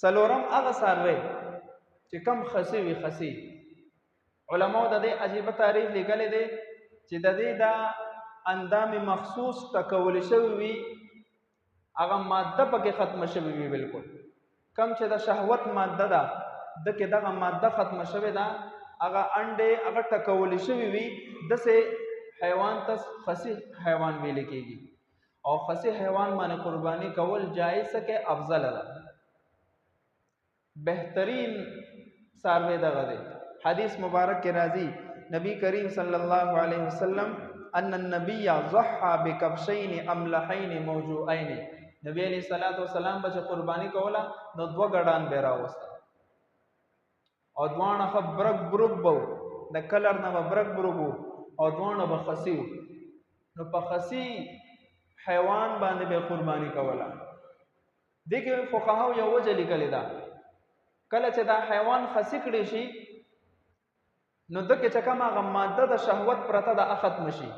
سلورم هغه څاروی چې کم خسی وي خسی علماء د دې عجیبه تعریف لیکلی دی چې د دې دا اندام مخصوص ټکول شوی وي هغه ماده پکې ختم شوی وي بالکل کم چې د شهوت ماده ده د کې دغه ماده ختم شوی ده هغه انډې هغه ټکول شوی وي دسې حیوان ته خسی حیوان ویل کېږي او خسی حیوان باندې قربانی کول جایز کې افضل ده بهترین څاروی دغه دی حدیث مبارک کې راځي نبی کریم صلی الله علیه وسلم ان النبي ضحى بكبشين املحين موجوعين نبی علیہ الصلوۃ والسلام به قربانی کوله نو دوه غډان به راوسته او دوانه خبرک برک بو د کلر نه برک برګو او دوانه به خسی نو په خسی حیوان باندې به قربانی کوله دغه فقهاو یو وجه لیکلی دا کله چې دا حیوان خسی کړي شي نو دغه چې کومه غ ماده د شهوت پرته د ختم شي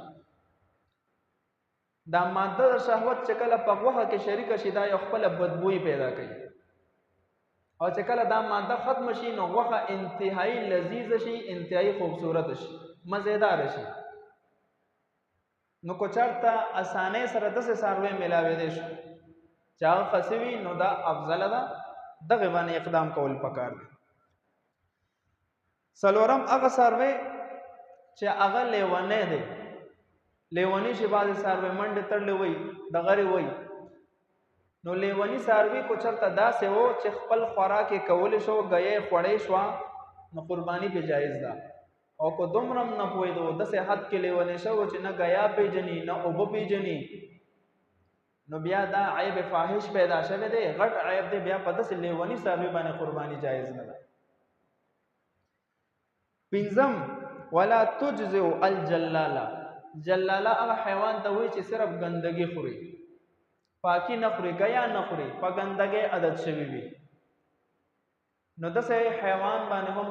دا ماده د شهوت چې کله په غوښه کې شریک شي دا یو خپل بدبوئی پیدا کوي او چې کله دا ماده ختم شي نو غوښه انتهایی لذیذ شي انتهایی خوبصورت شي مزیدار شي نو کو چرته اسانه سره د څاروي ملاوي دي شو چا خسوي نو دا افضل ده دغه باندې اقدام کول پکار دي سلورم هغه څاروي چې هغه لیونه دي لیونی چې بعضې څاروي منډې تړلې وي دغرې وي نو لیونی څاروي کو چرته داسې و چې خپل خوراک یې کولی شو ګیې خوړی شوه نو قرباني پې جایز ده او که دومره هم نه پوهېدو داسې حد کې لیونی شو چې نه ګیا پېژني نه اوبه پېژني نو بیا دا عیب فاحش پیدا شوی دی غټ عیب دی بیا په داسې لیونی څاروي باندې قرباني جایز نه ده پنځم ولا تجزئ الجلاله جلاله هغه حیوان ته وایي چې صرف ګندګي خوري پاکي نه خوري ګیا نه خوري په ګندګۍ عادت شوی وي نو داسې حیوان باندې هم